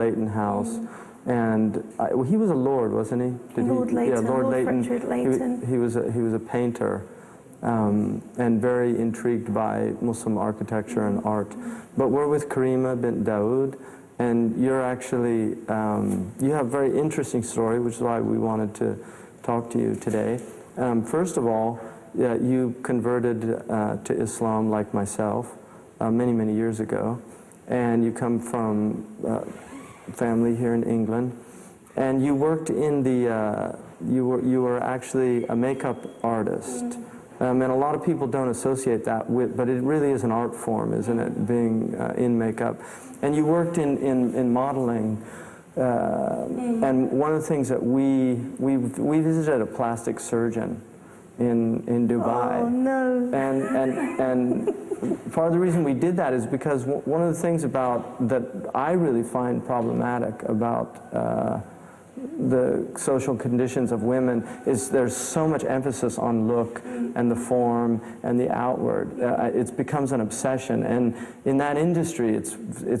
Leighton House. And he was a lord, wasn't he? Lord Leighton, yeah, Lord Leighton. Frederick Leighton. He was a painter, and very intrigued by Muslim architecture and art. But we're with Karima bint Dawood, and you're actually, you have a very interesting story, which is why we wanted to talk to you today. First of all, you converted to Islam like myself many, many years ago, and you come from family here in England, and you worked in the, you were actually a makeup artist. And a lot of people don't associate that with, but it really is an art form, isn't it, being in makeup. And you worked in modeling, and one of the things that we visited a plastic surgeon in Dubai. Oh, no. And part of the reason we did that is because one of the things about that I really find problematic about the social conditions of women is there's so much emphasis on look and the form and the outward. It becomes an obsession, and in that industry it's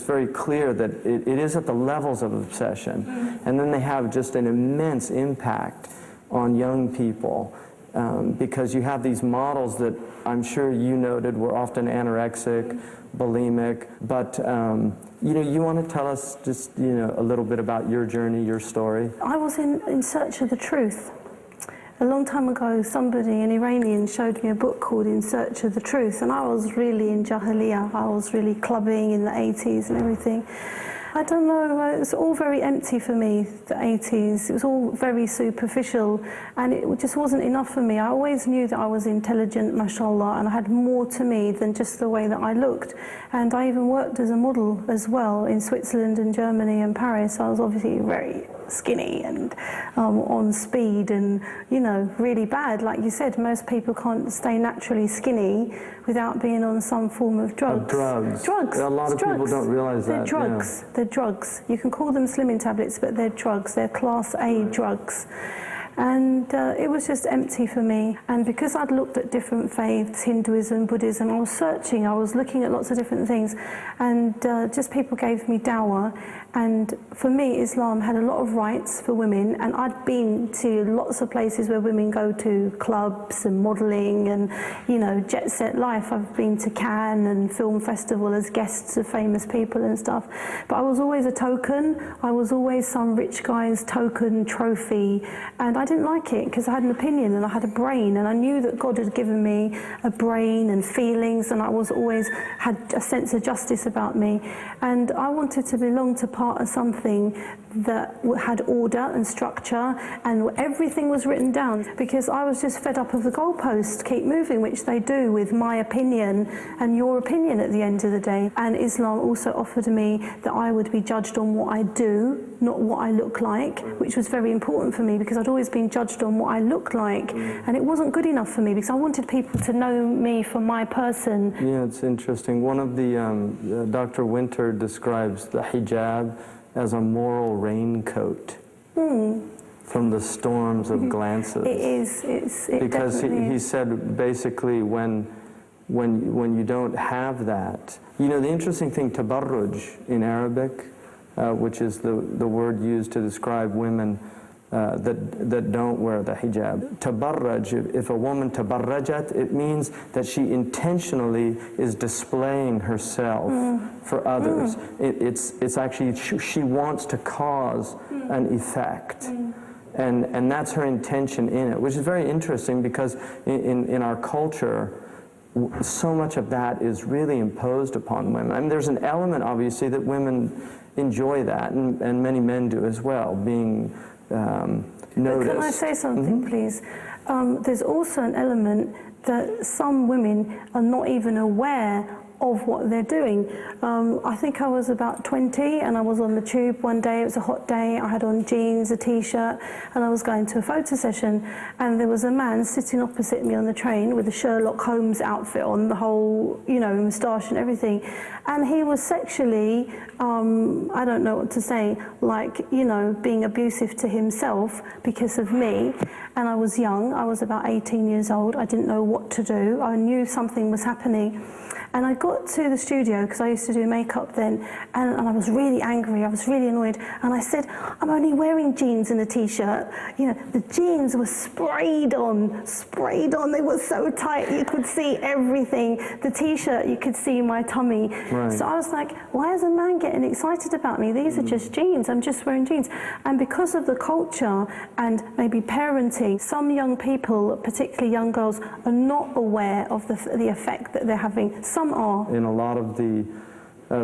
very clear that it is at the levels of obsession, and then they have just an immense impact on young people. Because you have these models that I'm sure you noted were often anorexic, bulimic, but you know, you want to tell us just, you know, a little bit about your journey, your story? I was in search of the truth. A long time ago, somebody, an Iranian, showed me a book called In Search of the Truth, and I was really in Jahiliyyah. I was really clubbing in the 80s and everything. I don't know, it was all very empty for me, the 80s. It was all very superficial, and it just wasn't enough for me. I always knew that I was intelligent, mashallah, and I had more to me than just the way that I looked. And I even worked as a model as well in Switzerland and Germany and Paris. I was obviously very skinny and on speed and, you know, really bad. Like you said, most people can't stay naturally skinny without being on some form of drugs. Drugs. A lot of people don't realize that. They're drugs. Yeah. They're drugs. You can call them slimming tablets, but they're drugs. They're class A drugs. And it was just empty for me. And because I'd looked at different faiths, Hinduism, Buddhism, I was searching, I was looking at lots of different things, and just people gave me dawah. And for me, Islam had a lot of rights for women, and I'd been to lots of places where women go to clubs and modelling and, you know, jet set life. I've been to Cannes and film festival as guests of famous people and stuff. But I was always a token. I was always some rich guy's token trophy, and I didn't like it because I had an opinion and I had a brain, and I knew that God had given me a brain and feelings, and I was always had a sense of justice about me, and I wanted to belong to part of something that had order and structure, and everything was written down, because I was just fed up of the goalposts keep moving, which they do with my opinion and your opinion at the end of the day. And Islam also offered me that I would be judged on what I do, not what I look like, which was very important for me because I'd always been judged on what I looked like, and it wasn't good enough for me because I wanted people to know me for my person. Yeah, it's interesting. One of the, Dr. Winter describes the hijab as a moral raincoat from the storms of glances. It is. Because he said basically when you don't have that, you know, the interesting thing, tabarruj in Arabic, which is the word used to describe women that don't wear the hijab. Tabarraj, if a woman tabarrajat, it means that she intentionally is displaying herself for others. It's actually, she wants to cause an effect. And that's her intention in it, which is very interesting because in our culture, so much of that is really imposed upon women. I mean, there's an element, obviously, that women enjoy that, and many men do as well, being noticed. Can I say something, please? There's also an element that some women are not even aware of what they're doing. I think I was about 20 and I was on the tube one day. It was a hot day. I had on jeans, a t-shirt, and I was going to a photo session, and there was a man sitting opposite me on the train with a Sherlock Holmes outfit on, the whole, you know, moustache and everything, and he was sexually, I don't know what to say, like, you know, being abusive to himself because of me. And I was young. I was about 18 years old. I didn't know what to do. I knew something was happening. And I got to the studio, because I used to do makeup then, and I was really angry, I was really annoyed, and I said, I'm only wearing jeans and a t-shirt. You know, the jeans were sprayed on, they were so tight, you could see everything. The t-shirt, you could see my tummy. Right. So I was like, why is a man getting excited about me? These are just jeans, I'm just wearing jeans. And because of the culture and maybe parenting, some young people, particularly young girls, are not aware of the effect that they're having. Some are. In a lot of the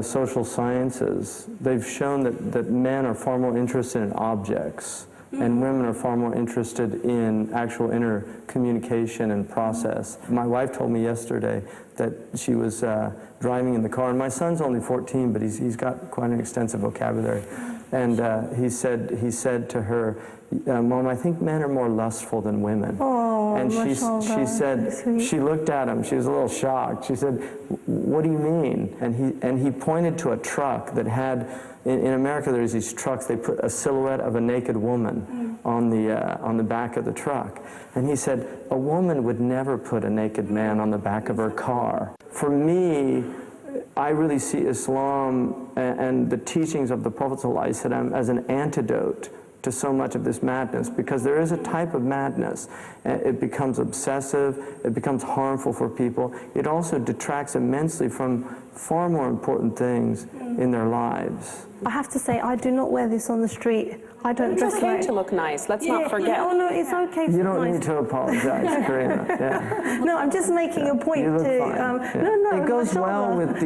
social sciences, they've shown that men are far more interested in objects and women are far more interested in actual inner communication and process. My wife told me yesterday that she was driving in the car, and my son's only 14, but he's got quite an extensive vocabulary. And he said to her, Mom, I think men are more lustful than women. Oh, and she said, she looked at him, she was a little shocked. She said, what do you mean? And he pointed to a truck that had, in America there's these trucks, they put a silhouette of a naked woman on the back of the truck. And he said, a woman would never put a naked man on the back of her car. For me, I really see Islam and the teachings of the Prophet ﷺ as an antidote to so much of this madness, because there is a type of madness. It becomes obsessive, it becomes harmful for people. It also detracts immensely from far more important things in their lives. I have to say, I do not wear this on the street. I don't dress like... It's okay to look nice, let's not forget. Oh no, it's okay to You look don't nice. need to apologize, Karina. Yeah. No, I'm just making a point You look to... fine. No, it goes well with the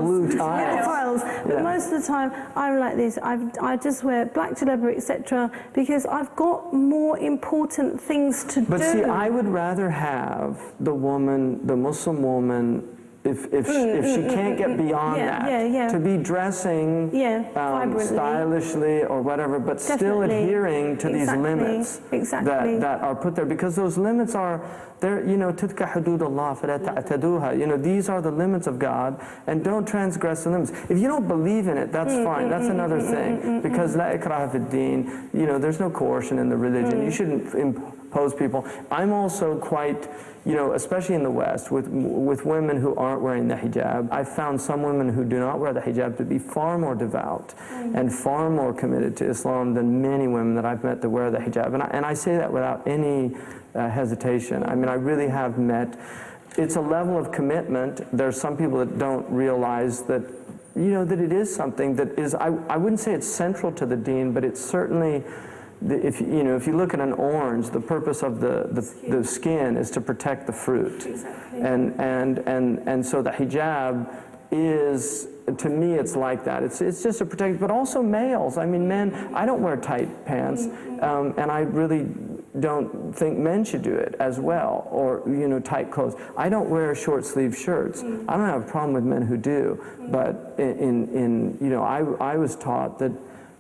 blue tiles. Yeah, the tiles. But most of the time, I'm like this. I just wear black jalaba, etc., because I've got more important things to do. But see, I would rather have the woman, the Muslim woman, if she can't get beyond that, to be dressing stylishly or whatever, but still adhering to these limits that are put there, because those limits are there. You know, تِلْكَ حُدُودُ اللَّهِ فَلَا تَعْتَدُوهَا. You know, these are the limits of God, and don't transgress the limits. If you don't believe in it, that's fine. That's another thing, because la ikraha fi d-din. You know, there's no coercion in the religion. You shouldn't impose people. I'm also quite, you know, especially in the West, with women who aren't wearing the hijab, I've found some women who do not wear the hijab to be far more devout and far more committed to Islam than many women that I've met that wear the hijab. And I say that without any hesitation. I mean, I really have met, it's a level of commitment. There's some people that don't realize that, you know, that it is something that is, I wouldn't say it's central to the deen, but it's certainly, if you look at an orange, the purpose of the skin is to protect the fruit. Exactly. And so the hijab is, to me, it's like that. It's just to protect, but also males. I mean, men, I don't wear tight pants, and I really don't think men should do it as well, or, you know, tight clothes. I don't wear short sleeve shirts. I don't have a problem with men who do, but you know, I was taught that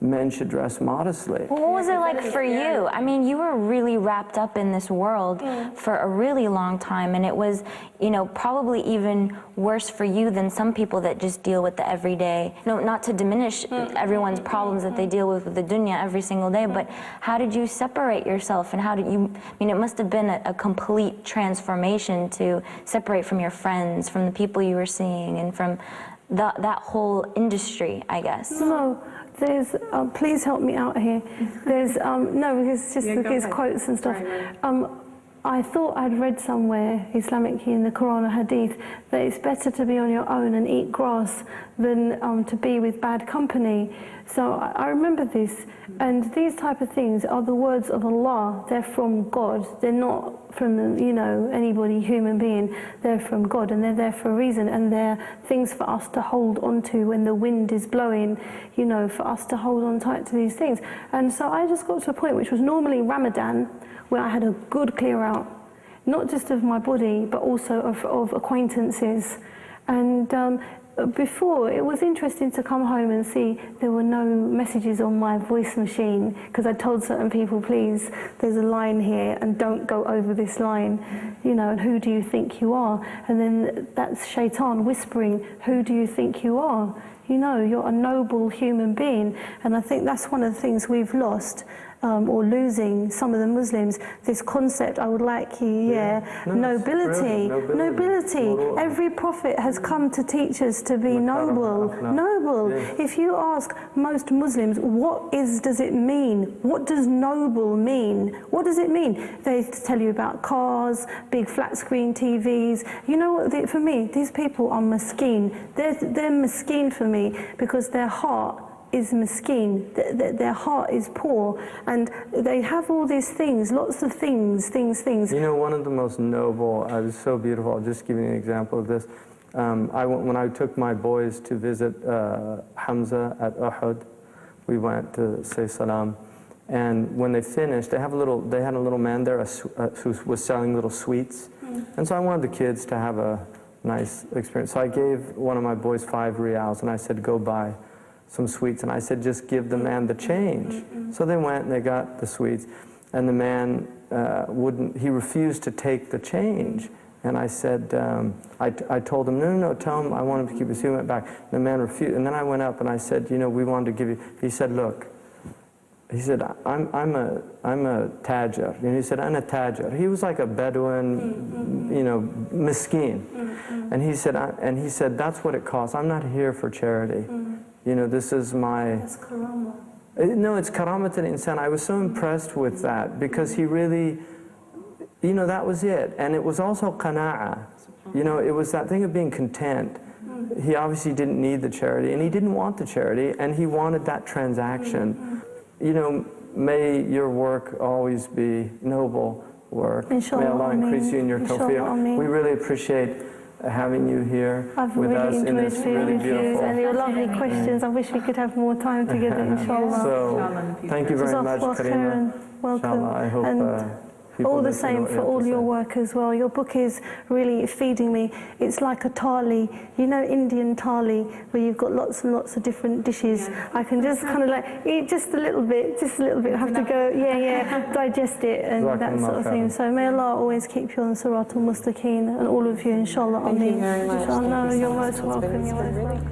men should dress modestly. Well, what was it like for you? I mean, you were really wrapped up in this world for a really long time, and it was, you know, probably even worse for you than some people that just deal with the everyday. No, not to diminish everyone's problems that they deal with the dunya every single day, but how did you separate yourself, and how did you, I mean, it must have been a complete transformation to separate from your friends, from the people you were seeing, and from that whole industry, I guess. No. There's, please help me out here. There's, no, because just because quotes and stuff. I thought I'd read somewhere, Islamically in the Quran or Hadith, that it's better to be on your own and eat grass than to be with bad company. So I remember this, and these type of things are the words of Allah. They're from God. They're not from, you know, anybody, human being. They're from God, and they're there for a reason, and they're things for us to hold on to when the wind is blowing, you know, for us to hold on tight to these things. And so I just got to a point, which was normally Ramadan, where I had a good clear out, not just of my body, but also of acquaintances. And before, it was interesting to come home and see there were no messages on my voice machine, because I told certain people, please, there's a line here and don't go over this line, you know, and who do you think you are? And then that's shaitan whispering, who do you think you are? You know, you're a noble human being. And I think that's one of the things we've lost, or losing, some of the Muslims, this concept, I would like you, nobility. Every prophet has come to teach us to be noble. If you ask most Muslims, does it mean? What does noble mean? What does it mean? They tell you about cars, big flat screen TVs. You know what, for me, these people are miskeen. They're miskeen for me because their heart is miskeen, their heart is poor, and they have all these things, lots of things. You know, one of the most noble, it was so beautiful, I'll just give you an example of this. When I took my boys to visit Hamza at Uhud, we went to say salam, and when they finished, they had a little man there who was selling little sweets, and so I wanted the kids to have a nice experience. So I gave one of my boys 5 riyals, and I said, go buy some sweets, and I said, just give the man the change. So they went and they got the sweets, and the man he refused to take the change. And I said, I told him, no, tell him I want him to keep it. So he went back. The man refused, and then I went up and I said, you know, we wanted to give you. He said, look, he said, I'm a tajir. And he said, I'm a tajir. He was like a Bedouin, you know, miskeen. And he said, that's what it costs. I'm not here for charity. You know, this is my... It's karama. No, it's karamat al-insan. I was so impressed with that because he really, you know, that was it. And it was also qana'a. You know, it was that thing of being content. He obviously didn't need the charity, and he didn't want the charity, and he wanted that transaction. You know, may your work always be noble work. Inshallah, may Allah increase you in your tawfiq. We really appreciate having you here with us in this really beautiful... And your lovely questions. I wish we could have more time together, inshallah. So, thank you very much, Karima. Welcome. Inshallah, I hope all the same for all your work as well. Your book is really feeding me. It's like a thali, you know, Indian thali, where you've got lots and lots of different dishes. I can just kind of like eat just a little bit, I have to go, digest it and that sort of thing. So may Allah always keep you on Siratul Mustaqeen, and all of you, inshallah. Thank you very much. Inshallah, you're most welcome.